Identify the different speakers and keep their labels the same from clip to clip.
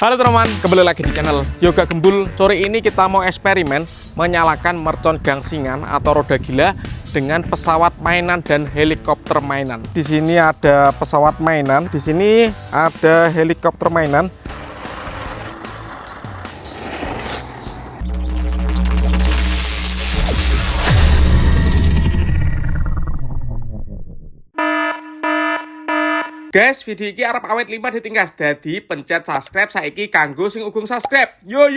Speaker 1: Halo teman-teman, kembali lagi di channel Yoga Gembul. Sore ini kita mau eksperimen menyalakan mercon gangsingan atau roda gila dengan pesawat mainan dan helikopter mainan. Di sini ada pesawat mainan, di sini ada helikopter mainan. Guys, video ini arep awet 5 ditingkas. Jadi pencet subscribe saiki kanggo sing ugung subscribe. Yo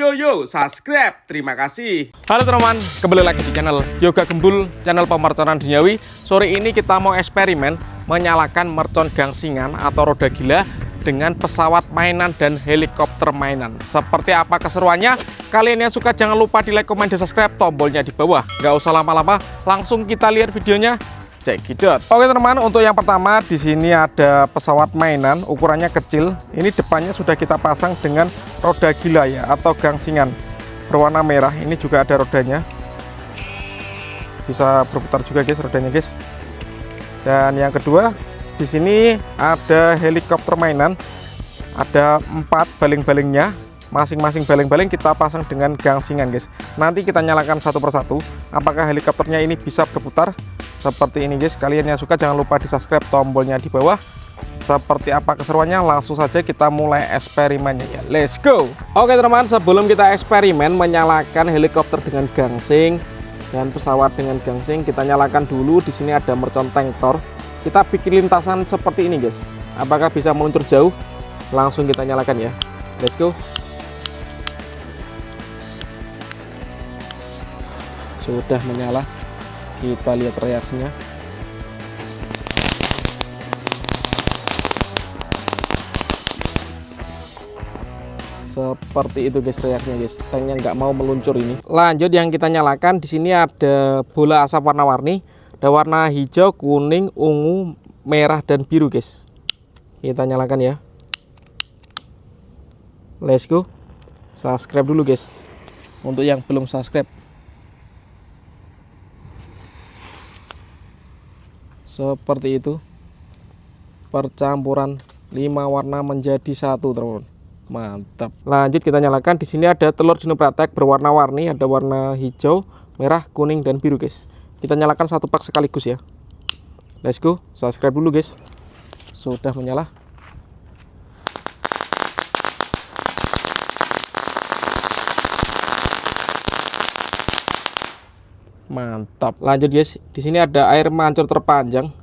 Speaker 1: subscribe. Terima kasih. Halo teman-teman, kembali lagi di channel Yoga Gembul, channel pemerconan duniawi. Sore ini kita mau eksperimen menyalakan mercon gangsingan atau roda gila dengan pesawat mainan dan helikopter mainan. Seperti apa keseruannya? Kalian yang suka jangan lupa di like, komen, dan subscribe, tombolnya di bawah. Gak usah lama-lama, langsung kita lihat videonya. Cekidot. Oke teman-teman, untuk yang pertama di sini ada pesawat mainan, ukurannya kecil. Ini depannya sudah kita pasang dengan roda gila ya, atau gangsingan berwarna merah. Ini juga ada rodanya, bisa berputar juga guys rodanya guys. Dan yang kedua di sini ada helikopter mainan, ada 4 baling-balingnya. Masing-masing baling-baling kita pasang dengan gangsingan guys. Nanti kita nyalakan satu persatu apakah helikopternya ini bisa berputar seperti ini guys. Kalian yang suka jangan lupa di subscribe, tombolnya di bawah. Seperti apa keseruannya, langsung saja kita mulai eksperimennya ya. Let's go. Oke teman-teman, sebelum kita eksperimen menyalakan helikopter dengan gangsing dan pesawat dengan gangsing, kita nyalakan dulu. Di sini ada mercon tank-tor. Kita bikin lintasan seperti ini guys. Apakah bisa meluncur jauh? Langsung kita nyalakan ya. Let's go. Sudah menyala, kita lihat reaksinya. Seperti itu guys reaksinya guys. Tanknya nggak mau meluncur ini. Lanjut yang kita nyalakan, di sini ada bola asap warna-warni. Ada warna hijau, kuning, ungu, merah dan biru guys. Kita nyalakan ya. Let's go. Subscribe dulu guys. Untuk yang belum subscribe. Seperti itu, percampuran 5 warna menjadi 1 teman-teman. Mantap. Lanjut kita nyalakan. Di sini ada telur Genopratek berwarna-warni, ada warna hijau, merah, kuning dan biru guys. Kita nyalakan satu pak sekaligus ya. Let's go. Subscribe dulu guys. Sudah menyala. Mantap. Lanjut guys, di sini ada air mancur terpanjang.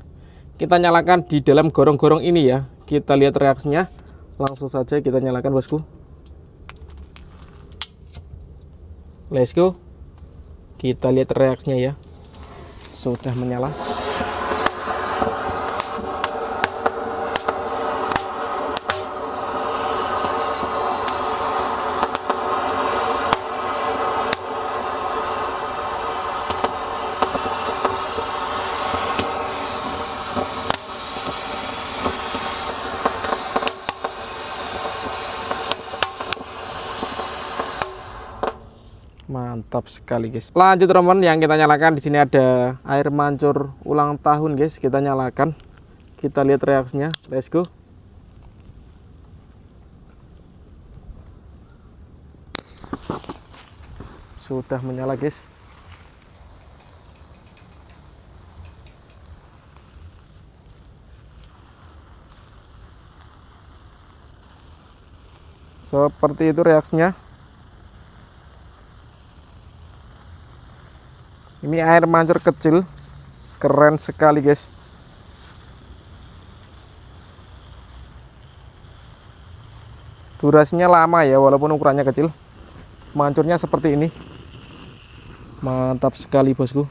Speaker 1: Kita nyalakan di dalam gorong-gorong ini ya. Kita lihat reaksinya. Langsung saja kita nyalakan bosku. Let's go. Kita lihat reaksinya ya. Sudah menyala. Mantap sekali guys. Lanjut teman-teman, yang kita nyalakan di sini ada air mancur ulang tahun guys. Kita nyalakan. Kita lihat reaksinya. Let's go. Sudah menyala guys. Seperti itu reaksinya. Ini air mancur kecil, keren sekali guys. Durasinya lama ya, walaupun ukurannya kecil. Mancurnya seperti ini. Mantap sekali bosku.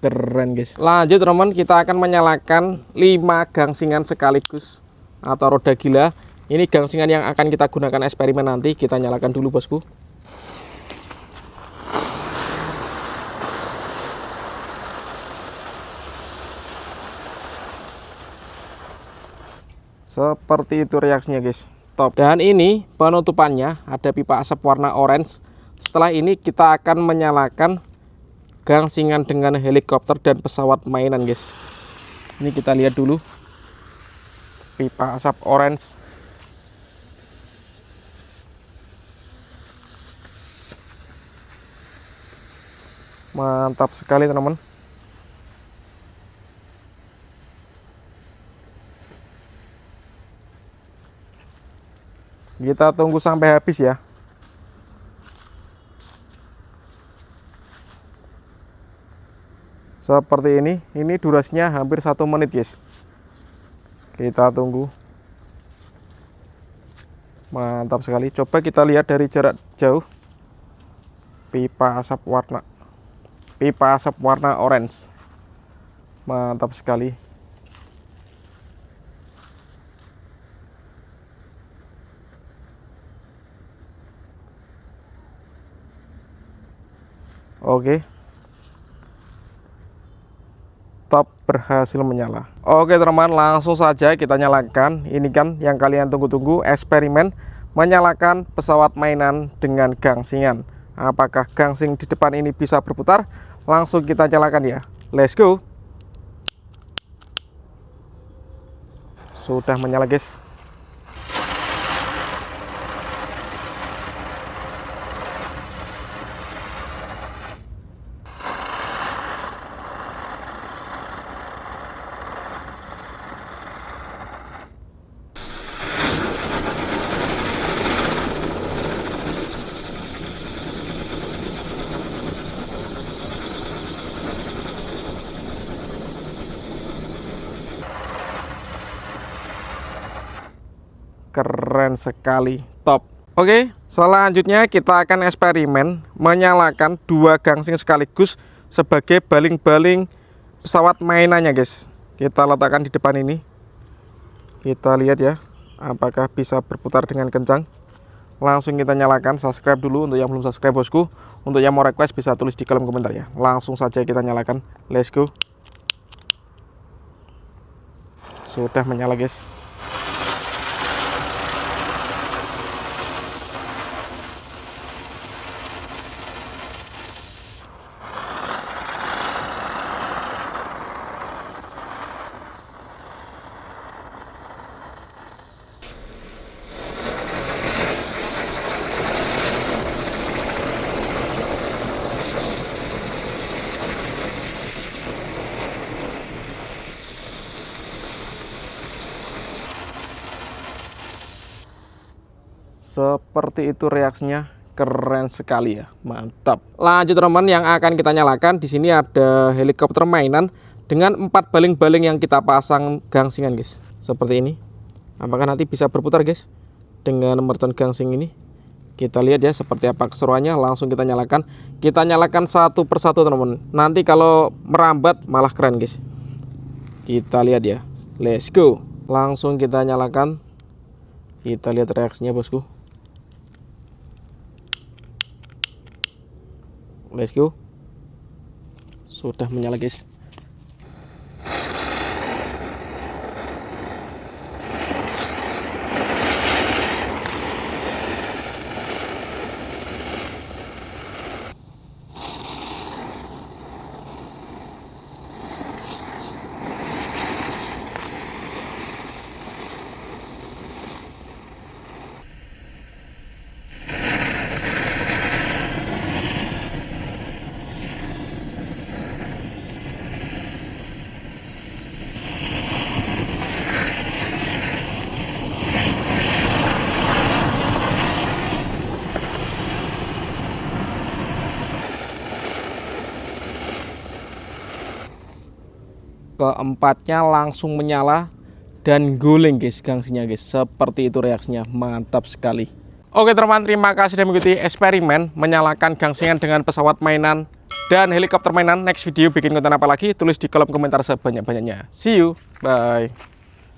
Speaker 1: Keren guys. Lanjut teman-teman, kita akan menyalakan 5 gangsingan sekaligus atau roda gila. Ini gangsingan yang akan kita gunakan eksperimen nanti. Kita nyalakan dulu bosku. Seperti itu reaksinya guys. Top. Dan ini penutupannya ada pipa asap warna orange. Setelah ini kita akan menyalakan gangsingan dengan helikopter dan pesawat mainan guys. Ini kita lihat dulu. pipa asap orange. Mantap sekali teman-teman. Kita tunggu sampai habis ya. Seperti ini durasinya hampir 1 menit guys. Kita tunggu. Mantap sekali. Coba kita lihat dari jarak jauh. Pipa asap warna orange. Mantap sekali. Oke. Top berhasil menyala. Oke teman-teman, langsung saja kita nyalakan. Ini kan yang kalian tunggu-tunggu, eksperimen menyalakan pesawat mainan dengan gangsingan. Apakah gangsing di depan ini bisa berputar? Langsung kita nyalakan ya. Let's go. Sudah menyala guys. Keren sekali, top. Oke, selanjutnya kita akan eksperimen menyalakan 2 gangsing sekaligus sebagai baling-baling pesawat mainannya guys. Kita letakkan di depan ini. Kita lihat ya, apakah bisa berputar dengan kencang. Langsung kita nyalakan. Subscribe dulu untuk yang belum subscribe bosku. Untuk yang mau request bisa tulis di kolom komentar ya. Langsung saja kita nyalakan. Let's go. Sudah menyala guys. Seperti itu reaksinya, keren sekali ya, mantap. Lanjut teman-teman, yang akan kita nyalakan di sini ada helikopter mainan dengan 4 baling-baling yang kita pasang gangsingan guys. Seperti ini. Apakah nanti bisa berputar guys dengan mercon gangsing ini? Kita lihat ya seperti apa keseruannya. Langsung kita nyalakan. Kita nyalakan satu persatu teman-teman. Nanti kalau merambat malah keren guys. Kita lihat ya. Let's go. Langsung kita nyalakan. Kita lihat reaksinya bosku. Let's go. Sudah menyala guys. Keempatnya langsung menyala dan guling guys gangsinya guys. Seperti itu reaksinya, mantap sekali. Oke teman-teman, terima kasih sudah mengikuti eksperimen menyalakan gangsingan dengan pesawat mainan dan helikopter mainan. Next video bikin konten apa lagi, tulis di kolom komentar sebanyak-banyaknya. See you, bye.